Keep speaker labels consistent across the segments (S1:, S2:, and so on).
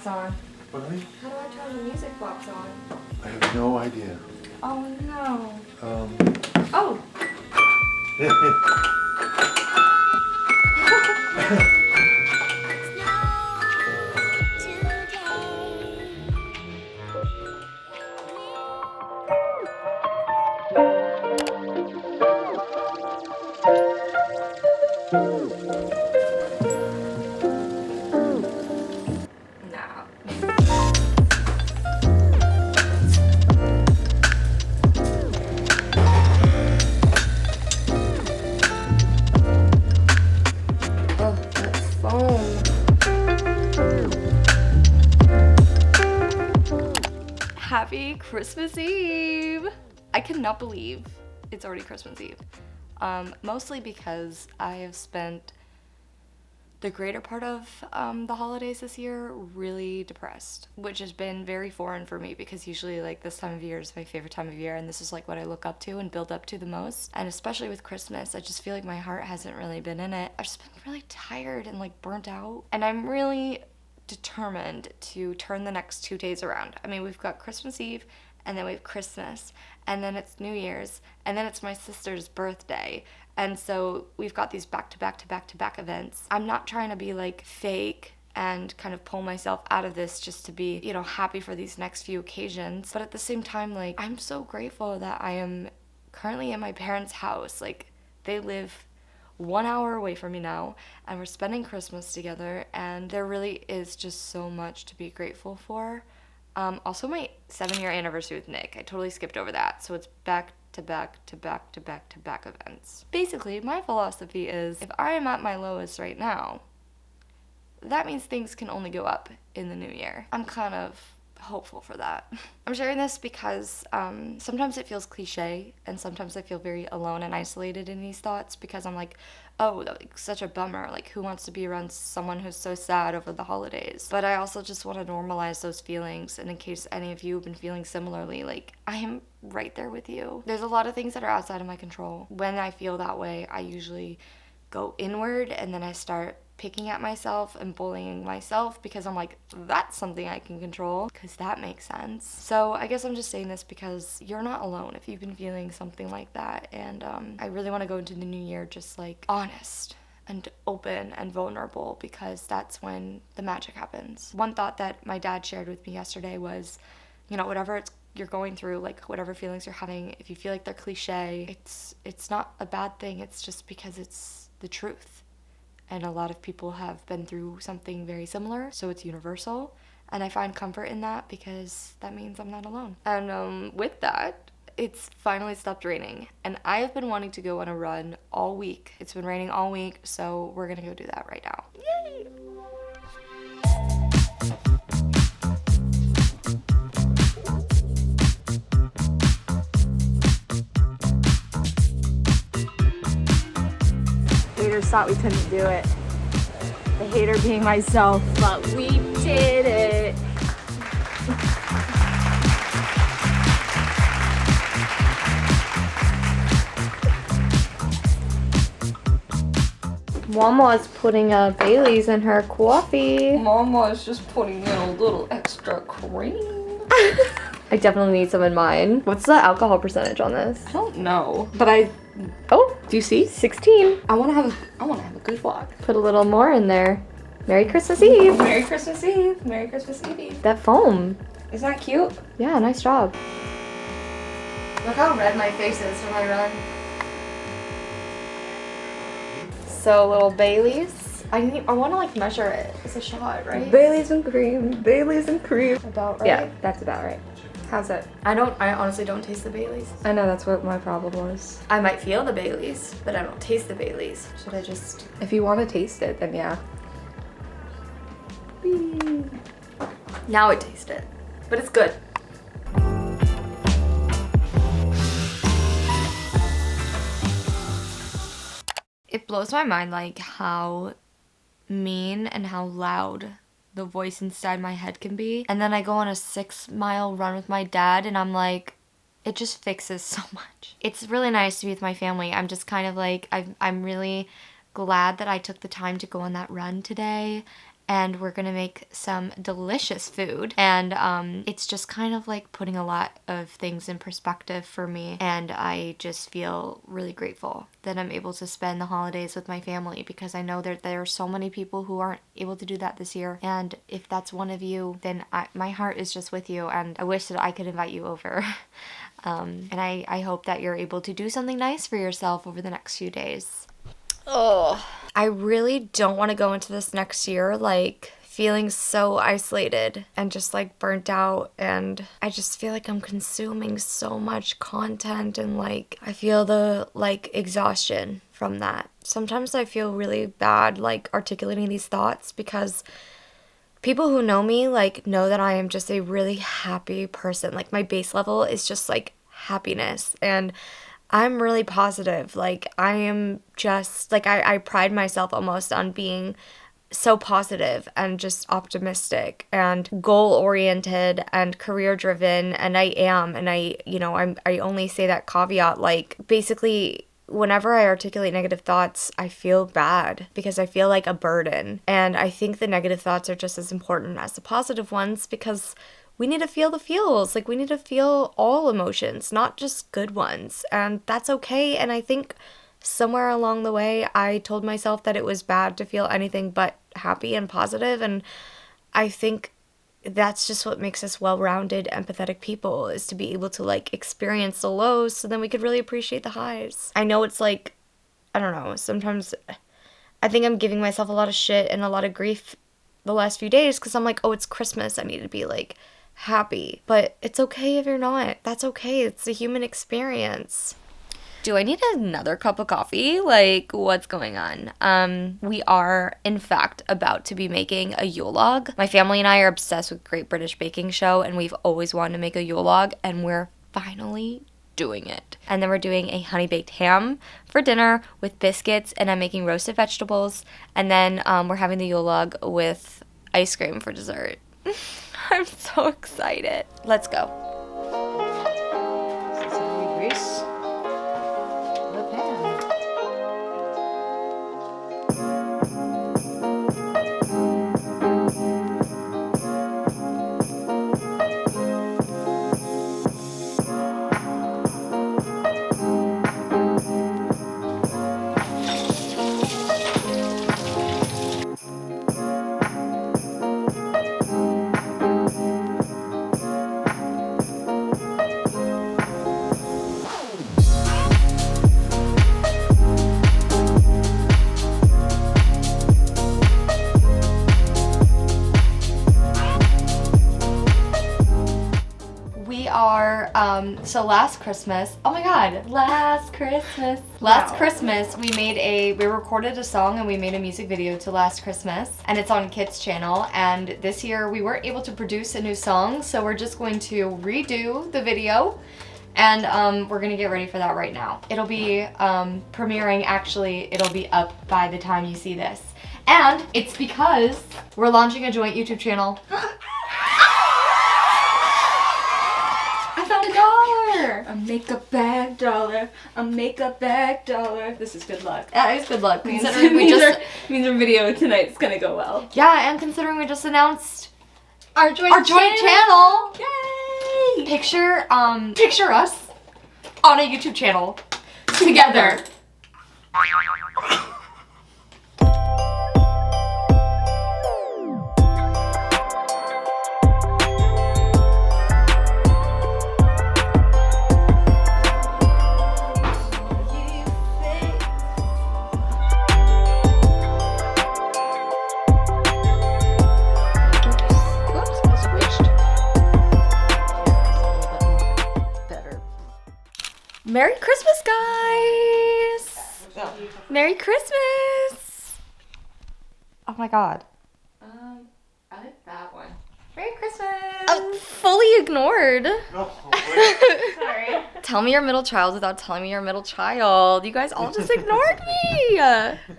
S1: on?
S2: What, honey?
S1: How do I turn the music box on?
S2: I have no idea.
S1: Oh no.
S3: Oh! Happy Christmas Eve! I cannot believe it's already Christmas Eve. Mostly because I have spent the greater part of the holidays this year really depressed, which has been very foreign for me because usually like this time of year is my favorite time of year and this is like what I look up to and build up to the most. And especially with Christmas, I just feel like my heart hasn't really been in it. I've just been really tired and like burnt out, and I'm really determined to turn the next 2 days around. I mean, we've got Christmas Eve and then we have Christmas and then it's New Year's and then it's my sister's birthday. And so we've got these back-to-back events. I'm not trying to be like fake and kind of pull myself out of this just to be, you know, happy for these next few occasions. But at the same time, like, I'm so grateful that I am currently in my parents' house. Like, they live 1 hour away from me now, and we're spending Christmas together, and there really is just so much to be grateful for. Also my 7-year anniversary with Nick, I totally skipped over that, so it's back-to-back events. Basically, my philosophy is, if I am at my lowest right now, that means things can only go up in the new year. I'm kind of hopeful for that. I'm sharing this because sometimes it feels cliche and sometimes I feel very alone and isolated in these thoughts because I'm like, oh, like, such a bummer. Like, who wants to be around someone who's so sad over the holidays? But I also just want to normalize those feelings, and in case any of you have been feeling similarly, like, I am right there with you. There's a lot of things that are outside of my control. When I feel that way, I usually go inward and then I start picking at myself and bullying myself because I'm like, that's something I can control, because that makes sense. So I guess I'm just saying this because you're not alone if you've been feeling something like that, and I really want to go into the new year just like honest and open and vulnerable, because that's when the magic happens. One thought that my dad shared with me yesterday was, you know, whatever you're going through, like whatever feelings you're having, if you feel like they're cliche, it's not a bad thing, it's just because it's the truth. And a lot of people have been through something very similar, so it's universal. And I find comfort in that because that means I'm not alone. And with that, it's finally stopped raining. And I have been wanting to go on a run all week. It's been raining all week, so we're gonna go do that right now. Yay!
S1: Haters thought we couldn't do it. The hater being myself, but we did it. Mama is putting Bailey's in her coffee.
S3: Mama is just putting in a little extra cream.
S1: I definitely need some in mine. What's the alcohol percentage on this?
S3: I don't know, but
S1: Oh,
S3: do you see?
S1: 16.
S3: I want to have a good vlog.
S1: Put a little more in there. Merry Christmas Eve.
S3: Merry Christmas Eve. Merry Christmas Eve.
S1: That foam.
S3: Isn't that cute?
S1: Yeah, nice job.
S3: Look how red my face is when I run.
S1: So little Bailey's. I want to like measure it. It's a shot, right?
S3: Bailey's and cream. Bailey's and cream.
S1: About right?
S3: Yeah, that's about right. How's it?
S1: I honestly don't taste the Baileys.
S3: I know, that's what my problem was.
S1: I might feel the Baileys, but I don't taste the Baileys. Should I just...
S3: If you want to taste it, then yeah.
S1: Whee. Now I taste it, but it's good. It blows my mind like how mean and how loud the voice inside my head can be. And then I go on a 6-mile run with my dad and I'm like, it just fixes so much. It's really nice to be with my family. I'm just kind of like, I'm really glad that I took the time to go on that run today. and we're gonna make some delicious food. And it's just kind of like putting a lot of things in perspective for me, and I just feel really grateful that I'm able to spend the holidays with my family, because I know that there are so many people who aren't able to do that this year. And if that's one of you, then my heart is just with you, and I wish that I could invite you over. And I hope that you're able to do something nice for yourself over the next few days. Oh, I really don't want to go into this next year like feeling so isolated and just like burnt out, and I just feel like I'm consuming so much content, and like I feel the like exhaustion from that. Sometimes I feel really bad like articulating these thoughts, because people who know me like know that I am just a really happy person. Like my base level is just like happiness, and I'm really positive. Like I am just like I pride myself almost on being so positive and just optimistic and goal oriented and career driven, and I am. And I only say that caveat like basically whenever I articulate negative thoughts, I feel bad because I feel like a burden. And I think the negative thoughts are just as important as the positive ones, because we need to feel the feels. Like we need to feel all emotions, not just good ones. And that's okay. And I think somewhere along the way, I told myself that it was bad to feel anything but happy and positive. And I think that's just what makes us well-rounded, empathetic people, is to be able to like experience the lows so then we could really appreciate the highs. I know it's like, I don't know, sometimes I think I'm giving myself a lot of shit and a lot of grief the last few days because I'm like, oh, it's Christmas, I need to be like happy. But it's okay if you're not. That's okay. It's a human experience. Do I need another cup of coffee? Like, what's going on? We are, in fact, about to be making a Yule log. My family and I are obsessed with Great British Baking Show, and we've always wanted to make a Yule log, and we're finally doing it. And then we're doing a honey-baked ham for dinner with biscuits, and I'm making roasted vegetables, and then we're having the Yule log with ice cream for dessert. I'm so excited. Let's go.
S2: Grease. The pan.
S1: So last Christmas, oh my god, last Christmas we recorded a song and we made a music video to Last Christmas, and it's on Kit's channel. And this year we weren't able to produce a new song, so we're just going to redo the video, and we're gonna get ready for that right now. It'll be premiering, actually it'll be up by the time you see this, and it's because we're launching a joint YouTube channel. $1.
S3: A makeup bag dollar. A makeup bag dollar. This is good luck.
S1: That is good luck.
S3: Means
S1: Considering
S3: our video tonight's gonna go well.
S1: Yeah, and considering we just announced
S3: Our joint
S1: channel.
S3: Yay!
S1: Picture us on a YouTube channel together. Merry Christmas, guys! Merry Christmas! Oh my god.
S3: I like that one.
S1: Merry Christmas! Fully ignored.
S2: No,
S3: Sorry.
S1: Tell me you're a middle child without telling me you're a middle child. You guys all just ignored me.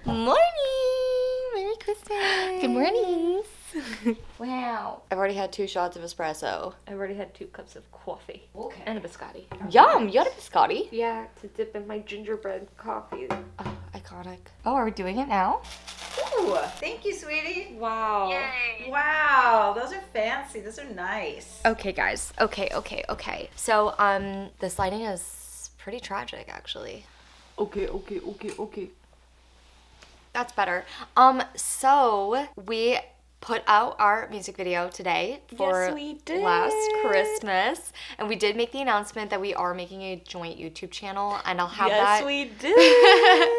S1: Morning! Merry Christmas! Good morning! Wow. I've already had 2 shots of espresso.
S3: I've already had 2 cups of coffee.
S1: Okay.
S3: And a biscotti.
S1: Yum! You had a biscotti?
S3: Yeah, to dip in my gingerbread coffee.
S1: Oh, iconic. Oh, are we doing it now?
S3: Ooh.
S2: Thank you, sweetie.
S3: Wow.
S2: Wow, those are fancy. Those are nice.
S3: Okay, guys. Okay. So, this lighting is pretty tragic, actually. Okay. That's better. So we put out our music video today for
S1: Yes, we did.
S3: last Christmas, and we did make the announcement that we are making a joint YouTube channel, and I'll have that.
S1: we did.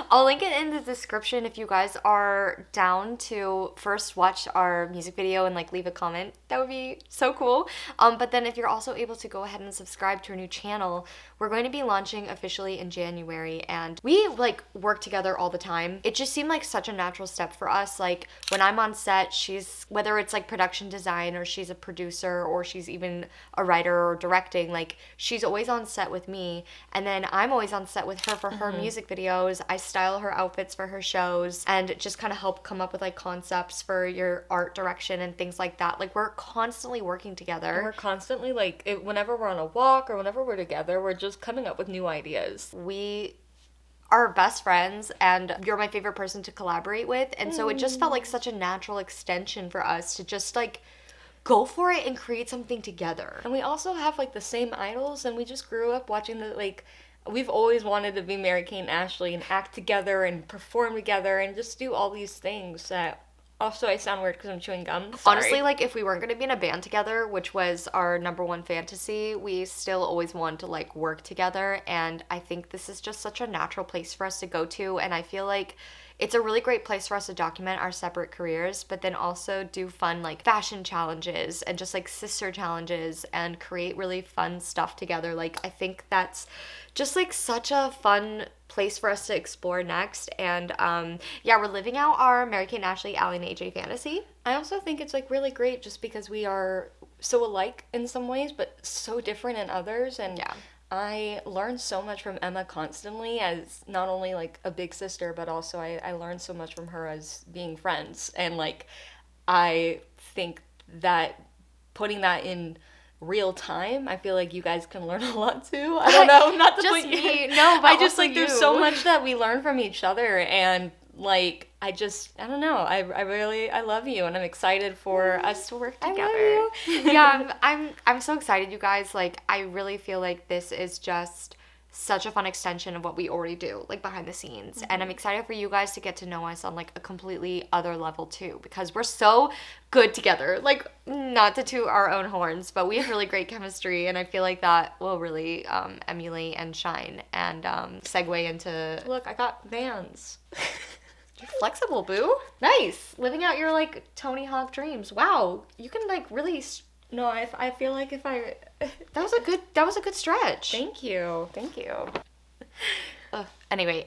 S3: I'll link it in the description if you guys are down to first watch our music video and like leave a comment. That would be so cool. But then if you're also able to go ahead and subscribe to our new channel, we're going to be launching officially in January, and we like work together all the time. It just seemed like such a natural step for us. Like when I'm on set, she's, whether it's like production design or she's a producer or she's even a writer or directing, like she's always on set with me, and then I'm always on set with her for her music videos. I style her outfits for her shows and just kind of help come up with like concepts for your art direction and things like that. Like we're constantly working together.
S1: We're constantly like, whenever we're on a walk or whenever we're together, we're just coming up with new ideas.
S3: We are best friends, and you're my favorite person to collaborate with, and so it just felt like such a natural extension for us to just like go for it and create something together.
S1: And we also have like the same idols, and we just grew up watching the like. We've always wanted to be Mary-Kate and Ashley and act together and perform together and just do all these things that. Also, I sound weird because I'm chewing gum. Sorry.
S3: Honestly, like, if we weren't going to be in a band together, which was our number one fantasy, we still always wanted to, like, work together, and I think this is just such a natural place for us to go to, and I feel like it's a really great place for us to document our separate careers, but then also do fun, like, fashion challenges and just, like, sister challenges and create really fun stuff together. Like, I think that's just, like, such a fun place for us to explore next. And yeah, we're living out our Mary-Kate and Ashley, Allie and AJ fantasy.
S1: I also think it's like really great just because we are so alike in some ways but so different in others, and
S3: Yeah.
S1: I learn so much from Emma constantly as not only like a big sister, but also I learn so much from her as being friends. And like I think that putting that in real time, I feel like you guys can learn a lot too. I don't know, not to
S3: Just
S1: put
S3: me. No, but
S1: I just
S3: also
S1: like there's
S3: you.
S1: so much that we learn from each other, and like I don't know, I really love you, and I'm excited for us to work together.
S3: Yeah, I'm so excited, you guys. Like, I really feel like this is just such a fun extension of what we already do, like behind the scenes. And I'm excited for you guys to get to know us on like a completely other level too, because we're so good together. Like, not to toot our own horns, but we have really great chemistry, and I feel like that will really emulate and shine and segue into.
S1: Look, I got Vans.
S3: You're flexible, boo. Nice. Living out your like Tony Hawk dreams. Wow, you can like really.
S1: No, I feel like if I
S3: That was a good stretch.
S1: Thank you.
S3: Anyway,